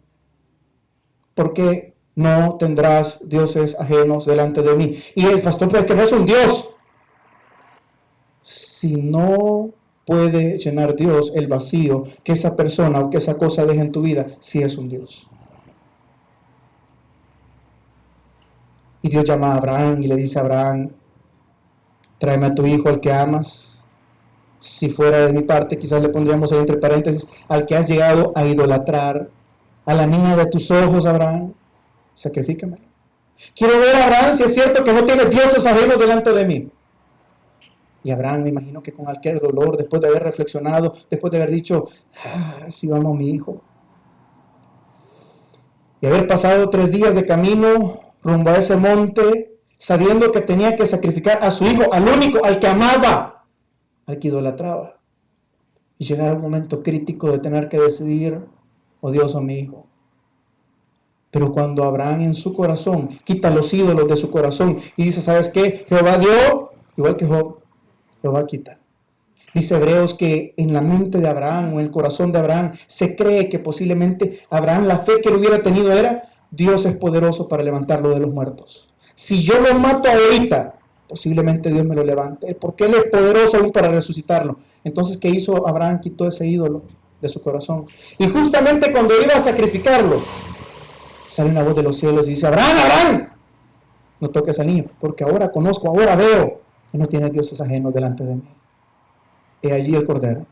[SPEAKER 1] Porque no tendrás dioses ajenos delante de mí. Y es, pastor, pero es que no es un Dios. Si no puede llenar Dios el vacío que esa persona o que esa cosa deja en tu vida, sí es un Dios. Y Dios llama a Abraham y le dice a Abraham, tráeme a tu hijo, al que amas. Si fuera de mi parte, quizás le pondríamos ahí entre paréntesis, al que has llegado a idolatrar, a la niña de tus ojos, Abraham, sacrifícamelo. Quiero ver a Abraham si es cierto que no tiene dioses ajenos delante de mí. Y Abraham, me imagino que con aquel dolor, después de haber reflexionado, después de haber dicho, sí, vamos, mi hijo. Y haber pasado 3 días de camino rumbo a ese monte, sabiendo que tenía que sacrificar a su hijo, al único, al que amaba, al que idolatraba. Y llegar a un momento crítico de tener que decidir, oh Dios, o mi hijo. Pero cuando Abraham en su corazón quita los ídolos de su corazón y dice, ¿sabes qué? Jehová dio, igual que Job, Jehová quita. Dice Hebreos que en la mente de Abraham o en el corazón de Abraham se cree que posiblemente Abraham, la fe que él hubiera tenido era, Dios es poderoso para levantarlo de los muertos. Si yo lo mato ahorita, posiblemente Dios me lo levante, porque Él es poderoso aún para resucitarlo. Entonces, ¿qué hizo Abraham? Quitó ese ídolo de su corazón. Y justamente cuando iba a sacrificarlo, sale una voz de los cielos y dice, Abraham, Abraham, no toques al niño, porque ahora conozco, ahora veo que no tienes dioses ajenos delante de mí. He allí el cordero.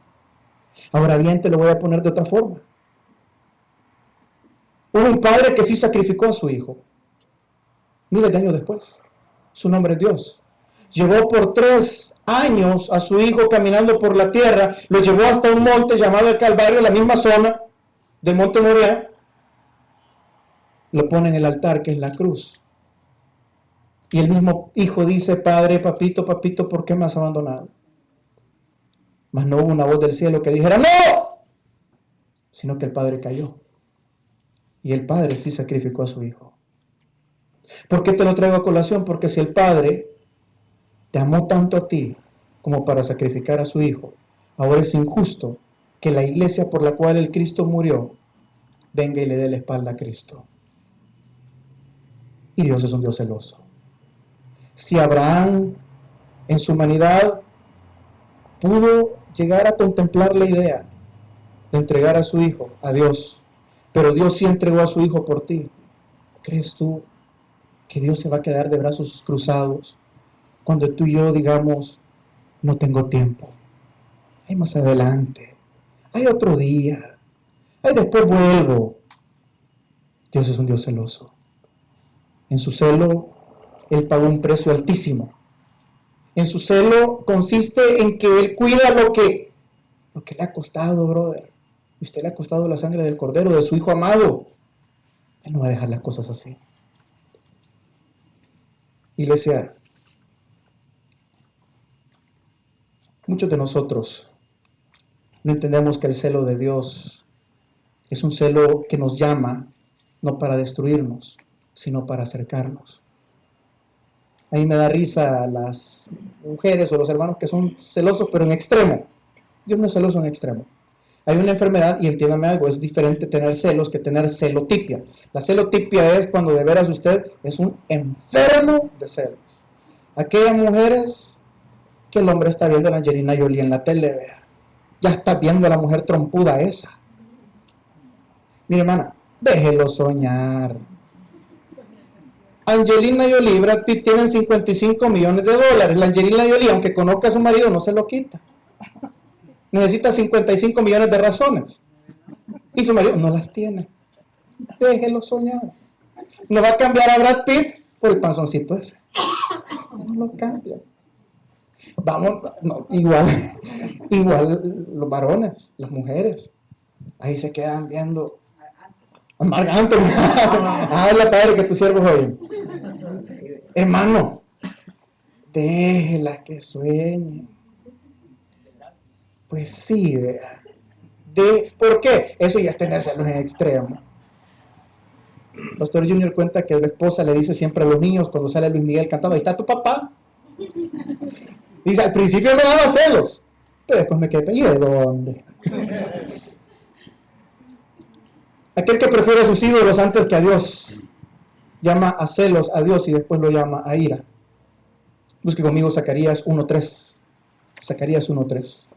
[SPEAKER 1] Ahora bien, te lo voy a poner de otra forma. Hubo un padre que sí sacrificó a su hijo. Miles de años después. Su nombre es Dios. Llevó por 3 años a su hijo caminando por la tierra. Lo llevó hasta un monte llamado el Calvario, en la misma zona del monte Moria. Lo pone en el altar, que es la cruz. Y el mismo hijo dice, Padre, papito, papito, ¿por qué me has abandonado? Mas no hubo una voz del cielo que dijera, ¡no! Sino que el padre cayó. Y el padre sí sacrificó a su hijo. ¿Por qué te lo traigo a colación? Porque si el padre te amó tanto a ti como para sacrificar a su hijo, ahora es injusto que la iglesia por la cual el Cristo murió venga y le dé la espalda a Cristo. Y Dios es un Dios celoso. Si Abraham en su humanidad pudo llegar a contemplar la idea de entregar a su hijo a Dios, pero Dios sí entregó a su hijo por ti, ¿crees tú que Dios se va a quedar de brazos cruzados cuando tú y yo digamos, no tengo tiempo, hay más adelante, hay otro día, hay después vuelvo? Dios es un Dios celoso. En su celo, Él pagó un precio altísimo. En su celo consiste en que Él cuida lo que le ha costado, brother. Y usted le ha costado la sangre del Cordero, de su Hijo amado. Él no va a dejar las cosas así. Iglesia, muchos de nosotros no entendemos que el celo de Dios es un celo que nos llama no para destruirnos, sino para acercarnos. A mí me da risa las mujeres o los hermanos que son celosos, pero en extremo. Dios no es celoso en extremo. Hay una enfermedad, y entiéndame algo, es diferente tener celos que tener celotipia. La celotipia es cuando de veras usted es un enfermo de celos. Aquellas mujeres que el hombre está viendo a la Angelina Jolie en la tele, vea. Ya está viendo a la mujer trompuda esa. Mi hermana, déjelo soñar. Angelina Jolie y Brad Pitt tienen $55 millones. La Angelina Jolie, aunque conozca a su marido, no se lo quita. necesita 55 millones de razones. Y su marido no las tiene. Déjelo soñar. No va a cambiar a Brad Pitt por el panzoncito ese. No lo cambia. Vamos, no, igual los varones, las mujeres, ahí se quedan viendo. Marc Anthony. Habla, padre, que tu siervo hoy. Hermano, déjela que sueñe. Pues sí, vea. ¿Por qué? Eso ya es tener celos en extremo. Pastor Junior cuenta que la esposa le dice siempre a los niños cuando sale Luis Miguel cantando, ahí está tu papá. Dice, al principio me daba celos, pero después me quedé, ¿y de dónde? Aquel que prefiere a sus ídolos antes que a Dios, llama a celos a Dios y después lo llama a ira. Busque conmigo Zacarías 1:3. Zacarías 1:3.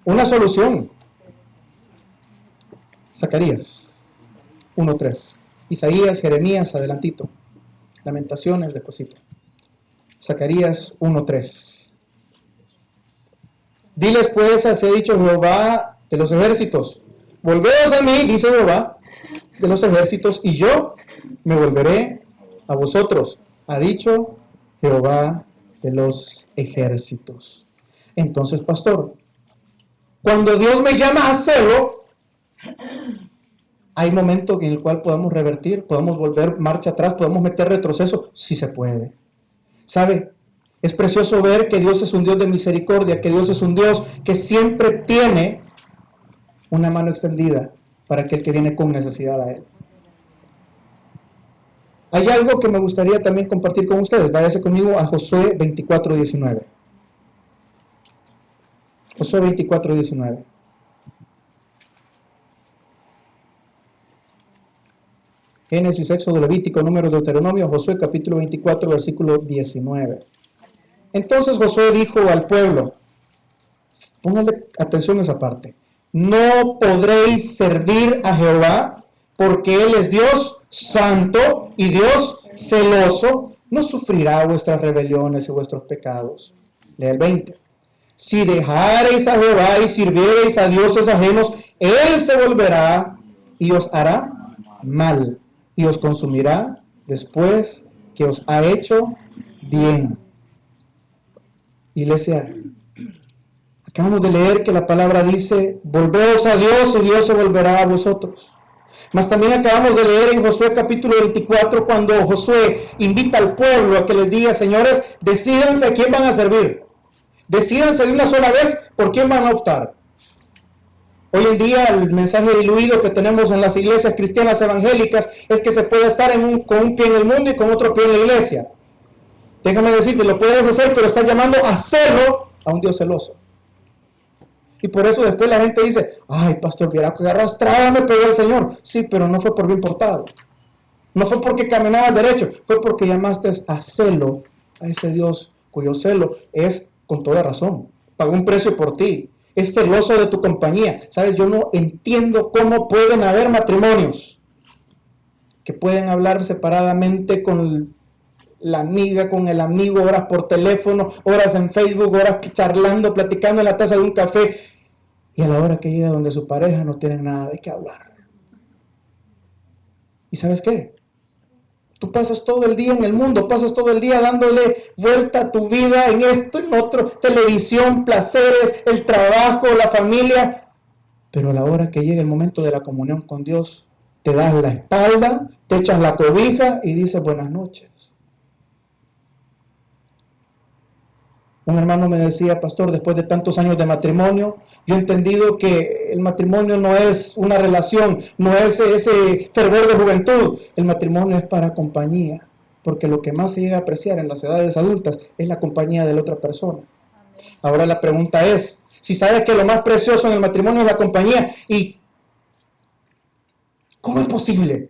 [SPEAKER 1] Una solución. Zacarías 1:3. Isaías, Jeremías, adelantito. Lamentaciones, despuesito. Zacarías 1:3. Diles pues, así ha dicho Jehová de los ejércitos, volveos a mí, dice Jehová de los ejércitos, y yo me volveré a vosotros, ha dicho Jehová de los ejércitos. Entonces, pastor, cuando Dios me llama a hacerlo, hay momentos en el cual podemos revertir, podemos volver marcha atrás, podemos meter retroceso, sí se puede. ¿Sabe? Es precioso ver que Dios es un Dios de misericordia, que Dios es un Dios que siempre tiene una mano extendida para aquel que viene con necesidad a Él. Hay algo que me gustaría también compartir con ustedes. Váyase conmigo a Josué 24:19. Josué 24:19. Génesis, Éxodo, Levítico, Números, Deuteronomio, Josué capítulo 24, versículo 19. Entonces Josué dijo al pueblo, póngale atención a esa parte, no podréis servir a Jehová porque Él es Dios santo y Dios celoso, no sufrirá vuestras rebeliones y vuestros pecados. Lea el 20. Si dejareis a Jehová y sirviereis a dioses ajenos, Él se volverá y os hará mal y os consumirá después que os ha hecho bien. Iglesia, acabamos de leer que la palabra dice, volveos a Dios y Dios se volverá a vosotros. Mas también acabamos de leer en Josué capítulo 24, cuando Josué invita al pueblo a que les diga, señores, decídanse a quién van a servir. Decídanse de una sola vez por quién van a optar. Hoy en día el mensaje diluido que tenemos en las iglesias cristianas evangélicas es que se puede estar con un pie en el mundo y con otro pie en la iglesia. Déjame decirte, lo puedes hacer, pero estás llamando a hacerlo a un Dios celoso. Y por eso después la gente dice, ay, pastor, viera que arrastrada me pegó el Señor. Sí, pero no fue por bien portado. No fue porque caminabas derecho, fue porque llamaste a celo a ese Dios cuyo celo es con toda razón. Pagó un precio por ti. Es celoso de tu compañía. Sabes, yo no entiendo cómo pueden haber matrimonios que pueden hablar separadamente con la amiga, con el amigo, horas por teléfono, horas en Facebook, horas charlando, platicando en la taza de un café, y a la hora que llega donde su pareja no tienen nada de qué hablar. ¿Y sabes qué? Tú pasas todo el día en el mundo, pasas todo el día dándole vuelta a tu vida en esto, en otro, televisión, placeres, el trabajo, la familia, pero a la hora que llega el momento de la comunión con Dios, te das la espalda, te echas la cobija y dices buenas noches. Un hermano me decía, pastor, después de tantos años de matrimonio, yo he entendido que el matrimonio no es una relación, no es ese fervor de juventud. El matrimonio es para compañía, porque lo que más se llega a apreciar en las edades adultas es la compañía de la otra persona. Ahora la pregunta es, si sabes que lo más precioso en el matrimonio es la compañía, ¿y cómo es posible?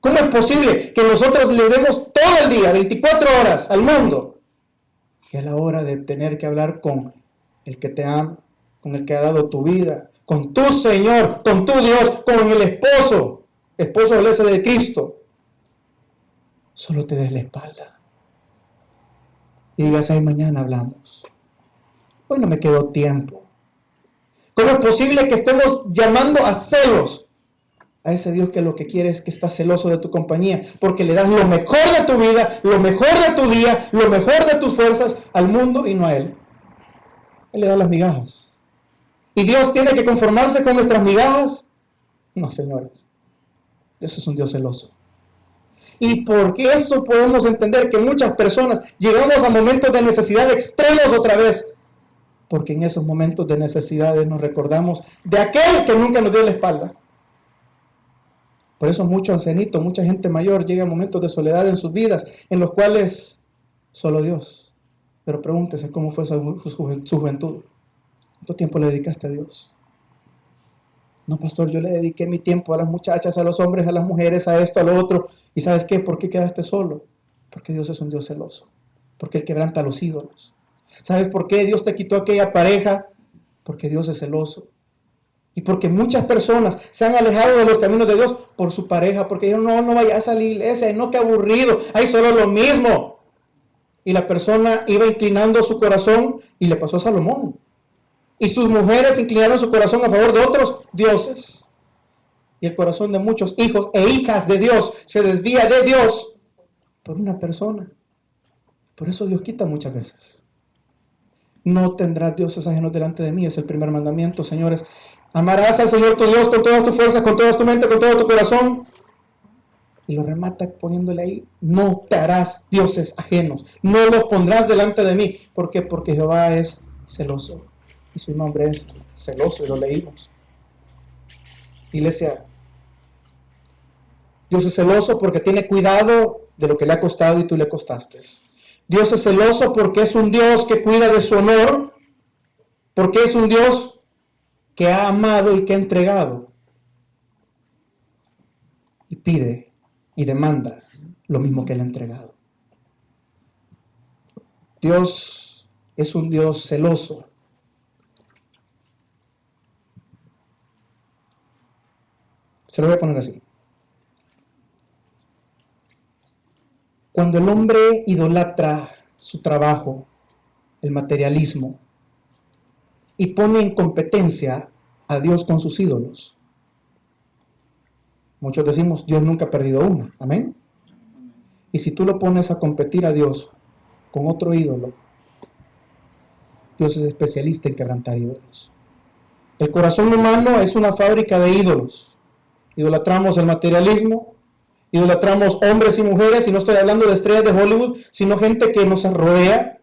[SPEAKER 1] ¿Cómo es posible que nosotros le demos todo el día, 24 horas al mundo? Y a la hora de tener que hablar con el que te ama, con el que ha dado tu vida, con tu Señor, con tu Dios, con el esposo del ese de Cristo, solo te des la espalda. y digas, ay, mañana hablamos. Hoy no me quedó tiempo. ¿Cómo es posible que estemos llamando a celos a ese Dios que lo que quiere es que está celoso de tu compañía? Porque le das lo mejor de tu vida, lo mejor de tu día, lo mejor de tus fuerzas al mundo y no a Él. Él le da las migajas. ¿Y Dios tiene que conformarse con nuestras migajas? No, señores. Dios es un Dios celoso. Y por eso podemos entender que muchas personas llegamos a momentos de necesidad extremos otra vez. Porque en esos momentos de necesidades nos recordamos de aquel que nunca nos dio la espalda. Por eso muchos ancianitos, mucha gente mayor llega a momentos de soledad en sus vidas, en los cuales solo Dios. Pero pregúntese cómo fue su juventud. ¿Cuánto tiempo le dedicaste a Dios? No, pastor, yo le dediqué mi tiempo a las muchachas, a los hombres, a las mujeres, a esto, a lo otro. ¿Y sabes qué? ¿Por qué quedaste solo? Porque Dios es un Dios celoso. Porque Él quebranta a los ídolos. ¿Sabes por qué Dios te quitó aquella pareja? Porque Dios es celoso. Y porque muchas personas se han alejado de los caminos de Dios por su pareja. Porque ellos no vayas a la iglesia, no, qué aburrido, hay solo lo mismo. Y la persona iba inclinando su corazón y le pasó a Salomón. Y sus mujeres inclinaron su corazón a favor de otros dioses. Y el corazón de muchos hijos e hijas de Dios se desvía de Dios por una persona. Por eso Dios quita muchas veces. No tendrás dioses ajenos delante de mí, es el primer mandamiento, señores. Amarás al Señor tu Dios con todas tus fuerzas, con toda tu mente, con todo tu corazón. Y lo remata poniéndole ahí, no te harás dioses ajenos, no los pondrás delante de mí. ¿Por qué? Porque Jehová es celoso. Y su nombre es celoso, y lo leímos. Iglesia, Dios es celoso porque tiene cuidado de lo que le ha costado y tú le costaste. Dios es celoso porque es un Dios que cuida de su honor, porque es un Dios que ha amado y que ha entregado. Y pide y demanda lo mismo que Él ha entregado. Dios es un Dios celoso. Se lo voy a poner así. Cuando el hombre idolatra su trabajo, el materialismo, y pone en competencia a Dios con sus ídolos, muchos decimos, Dios nunca ha perdido una. Amén. Y si tú lo pones a competir a Dios con otro ídolo, Dios es especialista en quebrantar ídolos. El corazón humano es una fábrica de ídolos. Idolatramos el materialismo, idolatramos hombres y mujeres, y no estoy hablando de estrellas de Hollywood, sino gente que nos rodea.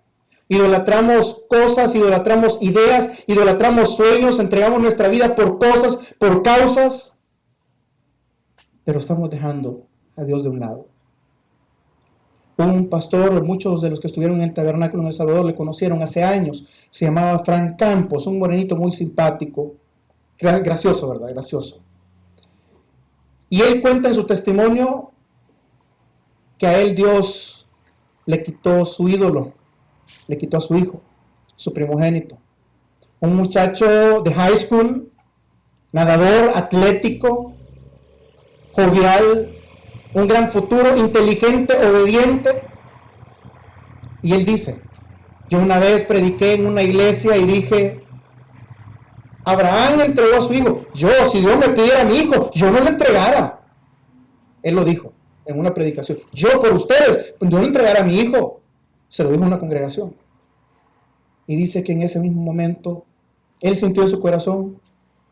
[SPEAKER 1] Idolatramos cosas, idolatramos ideas, idolatramos sueños, entregamos nuestra vida por cosas, por causas, pero estamos dejando a Dios de un lado. Un pastor, muchos de los que estuvieron en el tabernáculo en El Salvador le conocieron hace años, se llamaba Frank Campos, un morenito muy simpático, gracioso, ¿verdad? Gracioso. Y él cuenta en su testimonio que a él Dios le quitó su ídolo, le quitó a su hijo, su primogénito. Un muchacho de high school, nadador, atlético, jovial, un gran futuro, inteligente, obediente. Y él dice, yo una vez prediqué en una iglesia y dije, Abraham entregó a su hijo. Yo, si Dios me pidiera a mi hijo, yo no le entregara. Él lo dijo en una predicación. Yo por ustedes, yo no entregara a mi hijo. Se lo dijo a una congregación. Y dice que en ese mismo momento, él sintió en su corazón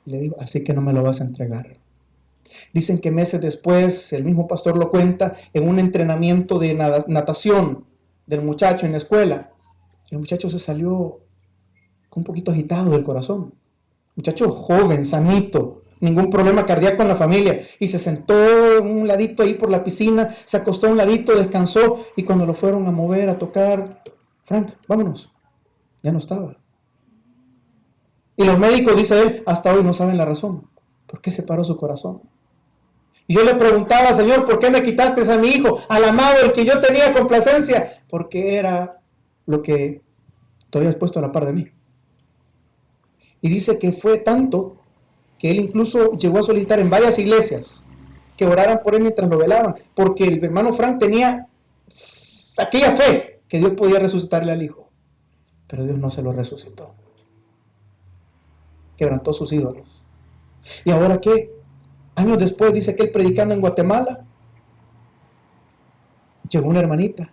[SPEAKER 1] y le dijo, así que no me lo vas a entregar. Dicen que meses después, el mismo pastor lo cuenta, en un entrenamiento de natación del muchacho en la escuela. El muchacho se salió un poquito agitado del corazón. Muchacho joven, sanito, ningún problema cardíaco en la familia. Y se sentó en un ladito ahí por la piscina, se acostó a un ladito, descansó. Y cuando lo fueron a mover, a tocar, Frank, vámonos. Ya no estaba. Y los médicos, dice él, hasta hoy no saben la razón. ¿Por qué se paró su corazón? Y yo le preguntaba, Señor, ¿por qué me quitaste a mi hijo, al amado, el que yo tenía complacencia? Porque era lo que tú habías puesto a la par de mí. Y dice que fue tanto que él incluso llegó a solicitar en varias iglesias que oraran por él mientras lo velaban, porque el hermano Frank tenía aquella fe que Dios podía resucitarle al hijo, pero Dios no se lo resucitó. Quebrantó sus ídolos. ¿Y ahora qué? Años después, dice que él predicando en Guatemala, llegó una hermanita,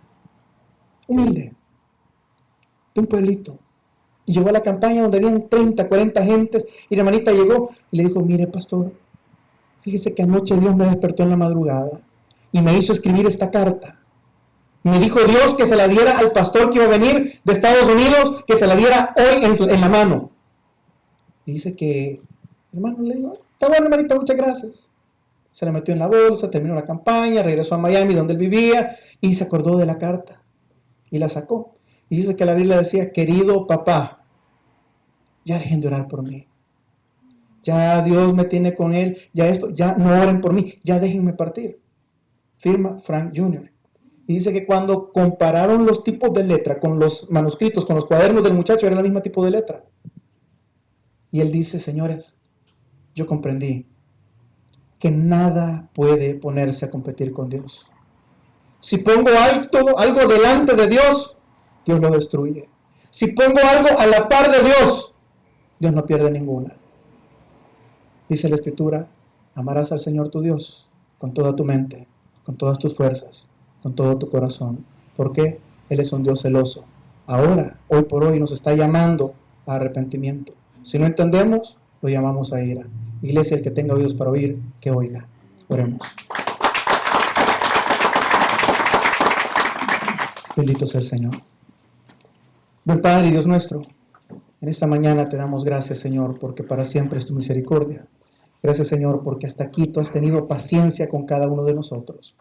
[SPEAKER 1] humilde, de un pueblito, y llegó a la campaña donde habían 30, 40 gentes, y la hermanita llegó y le dijo, mire pastor, fíjese que anoche Dios me despertó en la madrugada y me hizo escribir esta carta. Me dijo Dios que se la diera al pastor que iba a venir de Estados Unidos, que se la diera hoy en la mano. Y dice que, hermano, le dijo, está bueno hermanita, muchas gracias. Se la metió en la bolsa, terminó la campaña, regresó a Miami donde él vivía y se acordó de la carta y la sacó. Y dice que la Biblia decía, querido papá, ya dejen de orar por mí. Ya Dios me tiene con él, ya esto, ya no oren por mí, ya déjenme partir. Firma Frank Jr. Y dice que cuando compararon los tipos de letra con los manuscritos, con los cuadernos del muchacho, era el mismo tipo de letra. Y él dice, señores, yo comprendí que nada puede ponerse a competir con Dios. Si pongo algo delante de Dios, Dios lo destruye. Si pongo algo a la par de Dios, Dios no pierde ninguna. Dice la Escritura, amarás al Señor tu Dios con toda tu mente, con todas tus fuerzas, con todo tu corazón. ¿Por qué? Él es un Dios celoso. Ahora, hoy por hoy, nos está llamando a arrepentimiento. Si no entendemos, lo llamamos a ira. Iglesia, el que tenga oídos para oír, que oiga. Oremos. Bendito sea el Señor. Buen Padre y Dios nuestro, en esta mañana te damos gracias, Señor, porque para siempre es tu misericordia. Gracias, Señor, porque hasta aquí tú has tenido paciencia con cada uno de nosotros.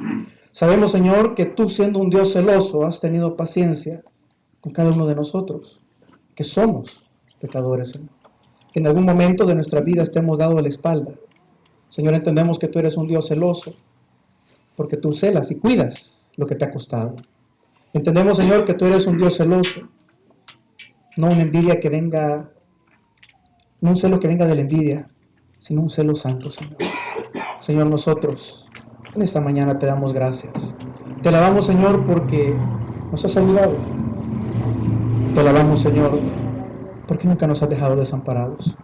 [SPEAKER 1] Sabemos, Señor, que tú, siendo un Dios celoso, has tenido paciencia con cada uno de nosotros, que somos pecadores, Señor. Que en algún momento de nuestra vida te hemos dado la espalda. Señor, entendemos que tú eres un Dios celoso, porque tú celas y cuidas lo que te ha costado. Entendemos, Señor, que tú eres un Dios celoso, no una envidia que venga, no un celo que venga de la envidia, sino un celo santo, Señor. Señor, nosotros en esta mañana te damos gracias. Te alabamos, Señor, porque nos has ayudado. Te alabamos, Señor, porque nunca nos has dejado desamparados.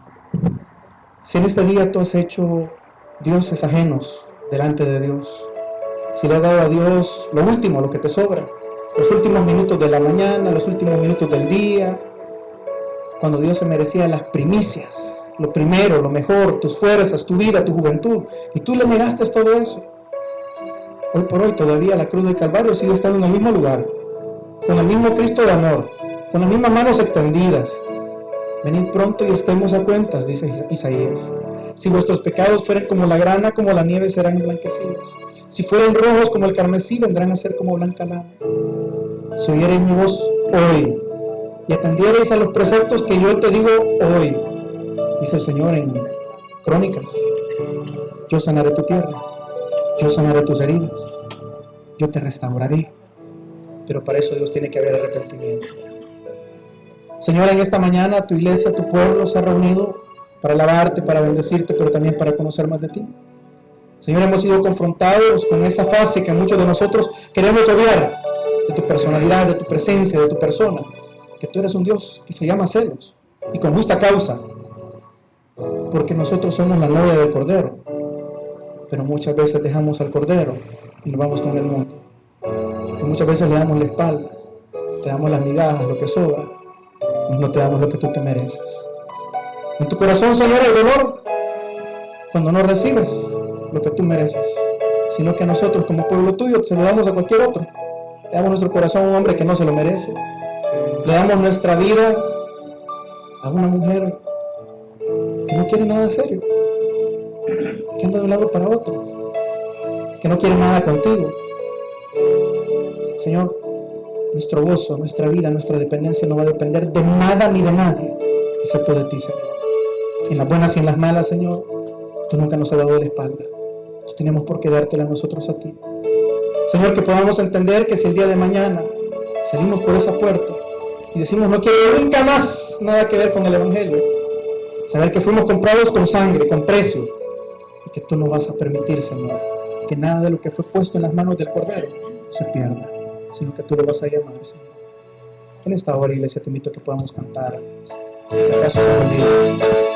[SPEAKER 1] Si en este día tú has hecho dioses ajenos delante de Dios, si le has dado a Dios lo último, lo que te sobra, los últimos minutos de la mañana, los últimos minutos del día, cuando Dios se merecía las primicias, lo primero, lo mejor, tus fuerzas, tu vida, tu juventud, y tú le negaste todo eso. Hoy por hoy todavía la cruz del Calvario sigue estando en el mismo lugar, con el mismo Cristo de amor, con las mismas manos extendidas. Venid pronto y estemos a cuentas, dice Isaías. Si vuestros pecados fueren como la grana, como la nieve serán emblanquecidos. Si fueren rojos como el carmesí, vendrán a ser como blanca lana. Si oyereis mi voz hoy y atendiereis a los preceptos que yo te digo hoy, dice el Señor en Crónicas, yo sanaré tu tierra, yo sanaré tus heridas, yo te restauraré. Pero para eso Dios tiene que haber arrepentimiento. Señor, en esta mañana tu iglesia, tu pueblo se ha reunido para alabarte, para bendecirte, pero también para conocer más de ti. Señor, hemos sido confrontados con esa fase que muchos de nosotros queremos obviar, de tu personalidad, de tu presencia, de tu persona, que tú eres un Dios que se llama celos, y con justa causa, porque nosotros somos la novia del Cordero, pero muchas veces dejamos al Cordero y nos vamos con el mundo, porque muchas veces le damos la espalda, te damos las migajas, lo que sobra, y no te damos lo que tú te mereces. En tu corazón, Señor, hay dolor cuando no recibes lo que tú mereces, sino que nosotros como pueblo tuyo se lo damos a cualquier otro. Le damos nuestro corazón a un hombre que no se lo merece. Le damos nuestra vida a una mujer que no quiere nada serio, que anda de un lado para otro, que no quiere nada contigo. Señor, nuestro gozo, nuestra vida, nuestra dependencia no va a depender de nada ni de nadie, excepto de ti, Señor. En las buenas y en las malas, Señor, tú nunca nos has dado la espalda. Tú tenemos por qué dártela nosotros a ti. Señor, que podamos entender que si el día de mañana salimos por esa puerta y decimos no quiero nunca más nada que ver con el Evangelio, saber que fuimos comprados con sangre, con precio, y que tú no vas a permitir, Señor, que nada de lo que fue puesto en las manos del Cordero se pierda, sino que tú lo vas a llamar, Señor. En esta hora, iglesia, te invito a que podamos cantar. Si acaso se ha olvidado.